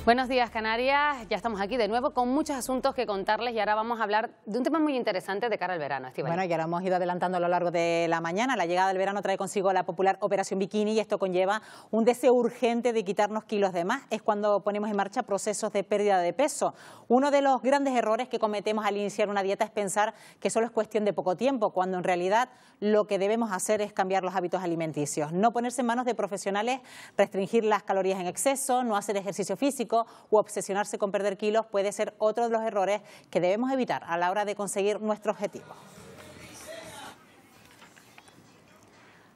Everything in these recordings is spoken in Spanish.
Buenos días, Canarias. Ya estamos aquí de nuevo con muchos asuntos que contarles y ahora vamos a hablar de un tema muy interesante de cara al verano, Estíbaliz. Bueno, ya lo hemos ido adelantando a lo largo de la mañana. La llegada del verano trae consigo la popular Operación Bikini y esto conlleva un deseo urgente de quitarnos kilos de más. Es cuando ponemos en marcha procesos de pérdida de peso. Uno de los grandes errores que cometemos al iniciar una dieta es pensar que solo es cuestión de poco tiempo, cuando en realidad lo que debemos hacer es cambiar los hábitos alimenticios. No ponerse en manos de profesionales, restringir las calorías en exceso, no hacer ejercicio físico u obsesionarse con perder kilos puede ser otro de los errores que debemos evitar a la hora de conseguir nuestro objetivo.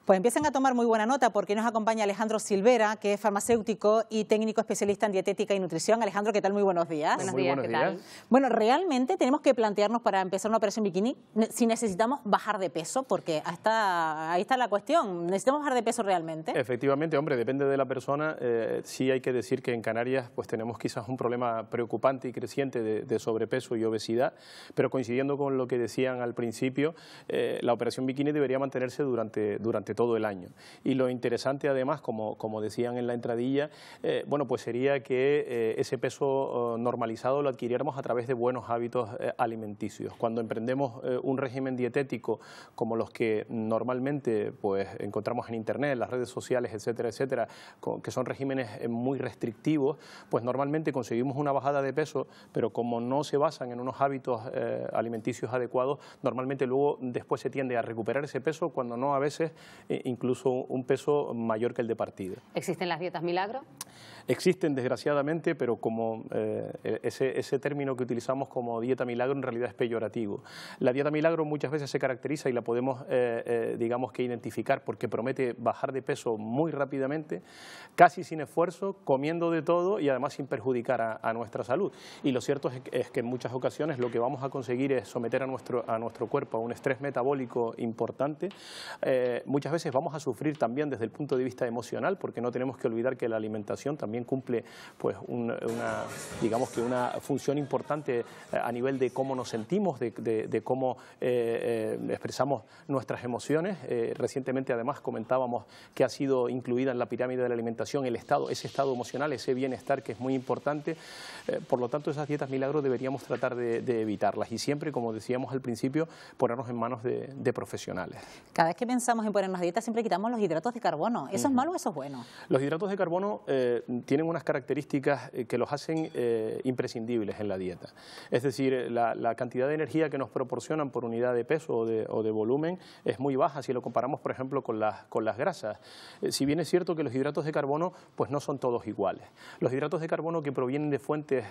Pues empiezan a tomar muy buena nota porque nos acompaña Alejandro Silvera, que es farmacéutico y técnico especialista en dietética y nutrición. Alejandro, ¿qué tal? Muy buenos días. Buenos días, ¿qué tal? Bueno, realmente tenemos que plantearnos para empezar una operación bikini si necesitamos bajar de peso, porque ahí está la cuestión. ¿Necesitamos bajar de peso realmente? Efectivamente, hombre, depende de la persona. Sí hay que decir que en Canarias pues tenemos quizás un problema preocupante y creciente de sobrepeso y obesidad, pero coincidiendo con lo que decían al principio, la operación bikini debería mantenerse durante todo el año. Y lo interesante además, como decían en la entradilla, bueno, pues sería que ese peso normalizado lo adquiriéramos a través de buenos hábitos alimenticios. Cuando emprendemos un régimen dietético como los que normalmente pues encontramos en internet, en las redes sociales, etcétera, etcétera, que son regímenes muy restrictivos, pues normalmente conseguimos una bajada de peso, pero como no se basan en unos hábitos alimenticios adecuados, normalmente luego después se tiende a recuperar ese peso, cuando no a veces incluso un peso mayor que el de partida. ¿Existen las dietas milagro? Existen, desgraciadamente, pero como ese término que utilizamos como dieta milagro en realidad es peyorativo. La dieta milagro muchas veces se caracteriza y la podemos, digamos que identificar porque promete bajar de peso muy rápidamente, casi sin esfuerzo, comiendo de todo y además sin perjudicar a nuestra salud. Y lo cierto es que en muchas ocasiones lo que vamos a conseguir es someter a nuestro cuerpo a un estrés metabólico importante. Muchas veces vamos a sufrir también desde el punto de vista emocional, porque no tenemos que olvidar que la alimentación también cumple pues digamos que una función importante a nivel de cómo nos sentimos, de cómo expresamos nuestras emociones. Recientemente además comentábamos que ha sido incluida en la pirámide de la alimentación ese estado emocional, ese bienestar que es muy importante. Por lo tanto, esas dietas milagros deberíamos tratar de evitarlas y siempre, como decíamos al principio, ponernos en manos de profesionales. Cada vez que pensamos en ponernos a dieta siempre quitamos los hidratos de carbono. ¿Eso es malo o eso es bueno? Los hidratos de carbono tienen unas características que los hacen imprescindibles en la dieta. Es decir, la cantidad de energía que nos proporcionan por unidad de peso o de volumen es muy baja si lo comparamos, por ejemplo, con las grasas. Si bien es cierto que los hidratos de carbono pues no son todos iguales. Los hidratos de carbono que provienen de fuentes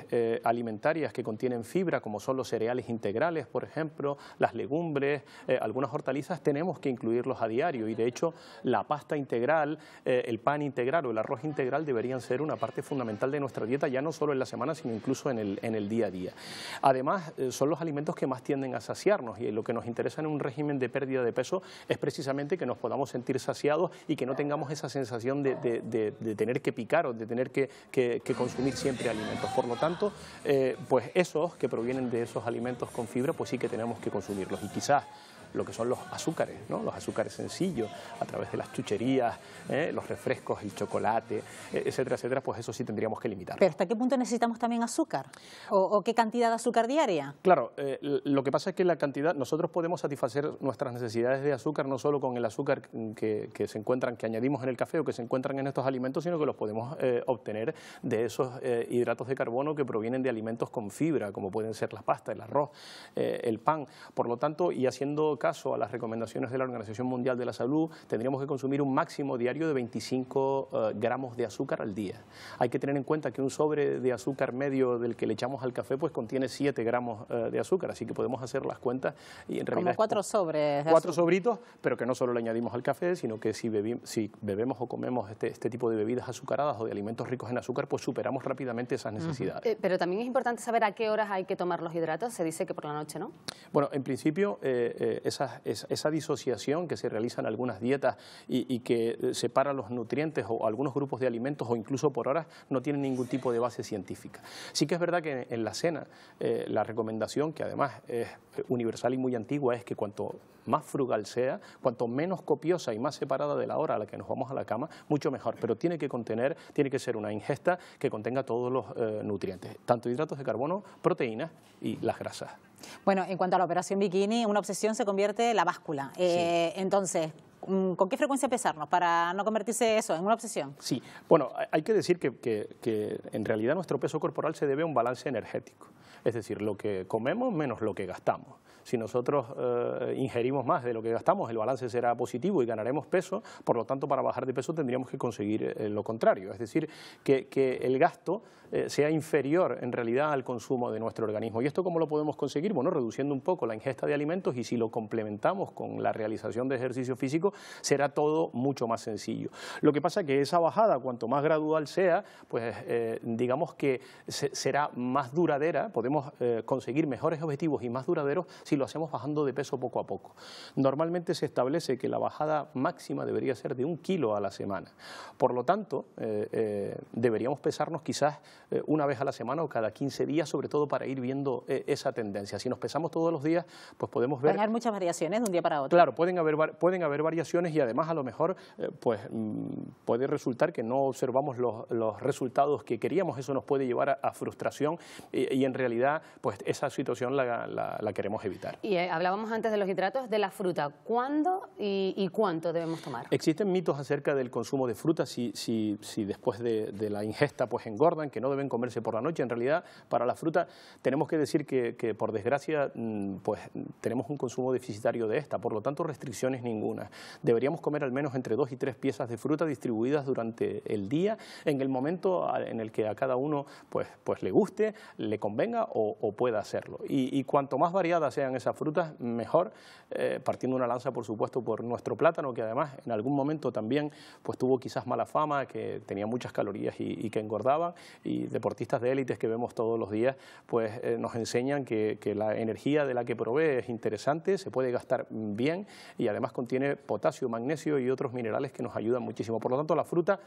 alimentarias que contienen fibra, como son los cereales integrales, por ejemplo, las legumbres, algunas hortalizas, tenemos que incluirlos a diario y de hecho la pasta integral, el pan integral o el arroz integral deberían ser una parte fundamental de nuestra dieta, ya no solo en la semana, sino incluso en el día a día. Además, son los alimentos que más tienden a saciarnos y lo que nos interesa en un régimen de pérdida de peso es precisamente que nos podamos sentir saciados y que no tengamos esa sensación de tener que picar o de tener que consumir siempre alimentos. Por lo tanto, pues esos que provienen de esos alimentos con fibra, pues sí que tenemos que consumirlos y quizás lo que son los azúcares, ¿no? Los azúcares sencillos, a través de las chucherías, los refrescos, el chocolate, etcétera, etcétera, pues eso sí tendríamos que limitar. ¿Pero hasta qué punto necesitamos también azúcar? ¿O qué cantidad de azúcar diaria? Claro, lo que pasa es que la cantidad, nosotros podemos satisfacer nuestras necesidades de azúcar no solo con el azúcar que se encuentran, que añadimos en el café o que se encuentran en estos alimentos, sino que los podemos obtener de esos hidratos de carbono que provienen de alimentos con fibra, como pueden ser la pasta, el arroz, el pan. Por lo tanto, y haciendo caso a las recomendaciones de la Organización Mundial de la Salud, tendríamos que consumir un máximo diario de 25 gramos de azúcar al día. Hay que tener en cuenta que un sobre de azúcar medio del que le echamos al café pues contiene 7 gramos de azúcar, así que podemos hacer las cuentas y en realidad... Como 4 sobres de 4 azúcar. Sobritos, pero que no solo le añadimos al café, sino que si bebemos o comemos este tipo de bebidas azucaradas o de alimentos ricos en azúcar, pues superamos rápidamente esas necesidades. Pero también es importante saber a qué horas hay que tomar los hidratos. Se dice que por la noche, ¿no? Bueno, en principio esa disociación que se realiza en algunas dietas y que separa los nutrientes o algunos grupos de alimentos o incluso por horas, no tiene ningún tipo de base científica. Sí que es verdad que en la cena la recomendación, que además es universal y muy antigua, es que cuanto más frugal sea, cuanto menos copiosa y más separada de la hora a la que nos vamos a la cama, mucho mejor, pero tiene que ser una ingesta que contenga todos los nutrientes, tanto hidratos de carbono, proteínas y las grasas. Bueno, en cuanto a la operación bikini, una obsesión se convierte en la báscula. Sí. Entonces, ¿con qué frecuencia pesarnos para no convertirse eso en una obsesión? Sí, bueno, hay que decir que en realidad nuestro peso corporal se debe a un balance energético, es decir, lo que comemos menos lo que gastamos. Si nosotros ingerimos más de lo que gastamos, el balance será positivo y ganaremos peso, por lo tanto, para bajar de peso tendríamos que conseguir lo contrario, es decir, que el gasto sea inferior en realidad al consumo de nuestro organismo. ¿Y esto cómo lo podemos conseguir? Bueno, reduciendo un poco la ingesta de alimentos, y si lo complementamos con la realización de ejercicio físico, será todo mucho más sencillo. Lo que pasa es que esa bajada, cuanto más gradual sea, pues digamos que será más duradera, podemos conseguir mejores objetivos y más duraderos si lo hacemos bajando de peso poco a poco. Normalmente se establece que la bajada máxima debería ser de 1 kilo a la semana. Por lo tanto, deberíamos pesarnos quizás una vez a la semana o cada 15 días, sobre todo para ir viendo esa tendencia. Si nos pesamos todos los días, pues podemos ver... Pueden haber muchas variaciones de un día para otro. Claro, pueden haber variaciones, y además a lo mejor puede resultar que no observamos los resultados que queríamos. Eso nos puede llevar a frustración y en realidad pues esa situación la queremos evitar. Y hablábamos antes de los hidratos de la fruta. ¿Cuándo y cuánto debemos tomar? Existen mitos acerca del consumo de fruta, si después de la ingesta pues engordan, que no deben comerse por la noche. En realidad, para la fruta tenemos que decir que por desgracia pues tenemos un consumo deficitario de esta, por lo tanto restricciones ninguna. Deberíamos comer al menos entre 2 y 3 piezas de fruta distribuidas durante el día, en el momento en el que a cada uno pues le guste, le convenga o pueda hacerlo. Y cuanto más variadas sean esas frutas, mejor, partiendo una lanza, por supuesto, por nuestro plátano, que además en algún momento también pues tuvo quizás mala fama, que tenía muchas calorías y que engordaban, y deportistas de élites que vemos todos los días pues nos enseñan que la energía de la que provee es interesante, se puede gastar bien y además contiene potasio, magnesio y otros minerales que nos ayudan muchísimo. Por lo tanto, la fruta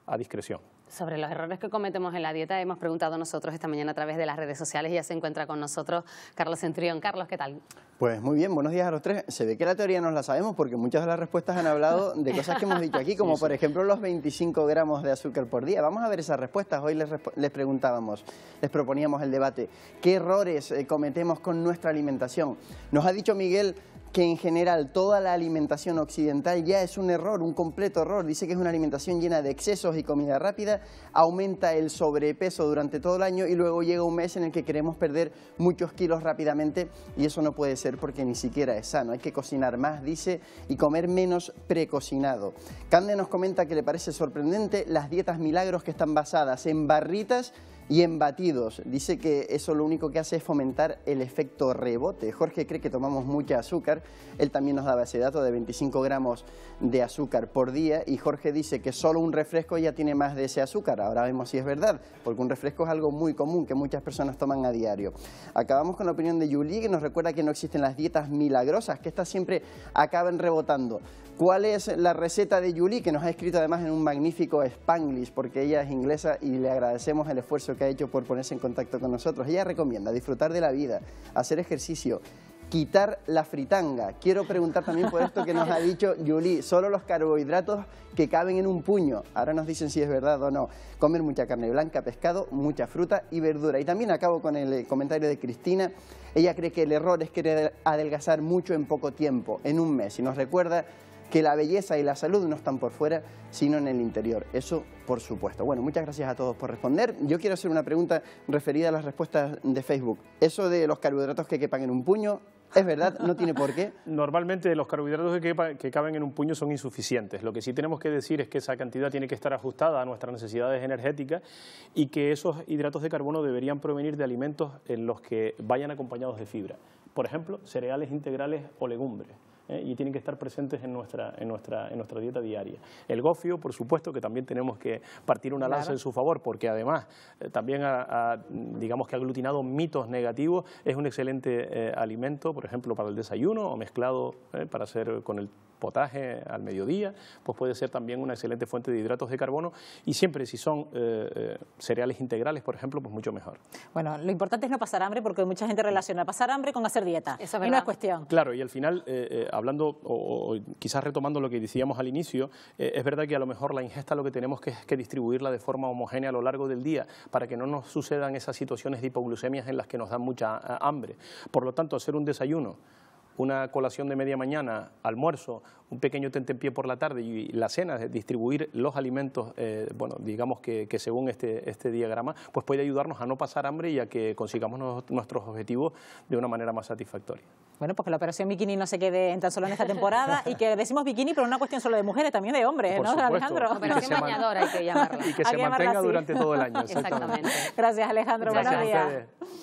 a discreción. Sobre los errores que cometemos en la dieta hemos preguntado nosotros esta mañana a través de las redes sociales y ya se encuentra con nosotros Carlos Centurión. Carlos, ¿qué tal? Pues muy bien, buenos días a los tres. Se ve que la teoría nos la sabemos porque muchas de las respuestas han hablado de cosas que hemos dicho aquí, como por ejemplo los 25 gramos de azúcar por día. Vamos a ver esas respuestas. Hoy les preguntábamos, les proponíamos el debate, ¿qué errores cometemos con nuestra alimentación? Nos ha dicho Miguel que en general toda la alimentación occidental ya es un error, un completo error. Dice que es una alimentación llena de excesos y comida rápida, aumenta el sobrepeso durante todo el año y luego llega un mes en el que queremos perder muchos kilos rápidamente y eso no puede ser porque ni siquiera es sano. Hay que cocinar más, dice, y comer menos precocinado. Cande nos comenta que le parece sorprendente las dietas milagros que están basadas en barritas y en batidos. Dice que eso lo único que hace es fomentar el efecto rebote. Jorge cree que tomamos mucha azúcar. Él también nos daba ese dato de 25 gramos de azúcar por día y Jorge dice que solo un refresco ya tiene más de ese azúcar. Ahora vemos si es verdad, porque un refresco es algo muy común que muchas personas toman a diario. Acabamos con la opinión de Julie, que nos recuerda que no existen las dietas milagrosas, que estas siempre acaban rebotando. ¿Cuál es la receta de Julie, que nos ha escrito además en un magnífico Spanglish, porque ella es inglesa y le agradecemos el esfuerzo que ha hecho por ponerse en contacto con nosotros? Ella recomienda disfrutar de la vida, hacer ejercicio, quitar la fritanga. Quiero preguntar también por esto que nos ha dicho Julie, solo los carbohidratos que caben en un puño. Ahora nos dicen si es verdad o no. Comer mucha carne blanca, pescado, mucha fruta y verdura. Y también acabo con el comentario de Cristina. Ella cree que el error es querer adelgazar mucho en poco tiempo, en un mes. Y nos recuerda que la belleza y la salud no están por fuera, sino en el interior. Eso, por supuesto. Bueno, muchas gracias a todos por responder. Yo quiero hacer una pregunta referida a las respuestas de Facebook. Eso de los carbohidratos que quepan en un puño, ¿es verdad? ¿No tiene por qué? Normalmente los carbohidratos que caben en un puño son insuficientes. Lo que sí tenemos que decir es que esa cantidad tiene que estar ajustada a nuestras necesidades energéticas y que esos hidratos de carbono deberían provenir de alimentos en los que vayan acompañados de fibra. Por ejemplo, cereales integrales o legumbres. y tienen que estar presentes en nuestra dieta diaria. El gofio, por supuesto, que también tenemos que partir una lanza en su favor, porque además también digamos que ha aglutinado mitos negativos. Es un excelente alimento, por ejemplo, para el desayuno o mezclado para hacer con el potaje al mediodía, pues puede ser también una excelente fuente de hidratos de carbono, y siempre si son cereales integrales, por ejemplo, pues mucho mejor. Bueno, lo importante es no pasar hambre, porque mucha gente relaciona pasar hambre con hacer dieta. Eso es y no es cuestión. Claro, y al final, hablando o quizás retomando lo que decíamos al inicio, es verdad que a lo mejor la ingesta lo que tenemos es que distribuirla de forma homogénea a lo largo del día, para que no nos sucedan esas situaciones de hipoglucemias en las que nos dan mucha hambre. Por lo tanto, hacer un desayuno, una colación de media mañana, almuerzo, un pequeño tentempié por la tarde y la cena, distribuir los alimentos, bueno, digamos que según este diagrama, pues puede ayudarnos a no pasar hambre y a que consigamos nuestros objetivos de una manera más satisfactoria. Bueno, pues que la operación bikini no se quede tan solo en esta temporada, y que decimos bikini, pero no una cuestión solo de mujeres, también de hombres, Por ¿no, supuesto. Alejandro? Operación bañadora hay que llamarla. Y que se mantenga durante todo el año. Exactamente. Gracias, Alejandro. Gracias Buenos días. a ustedes.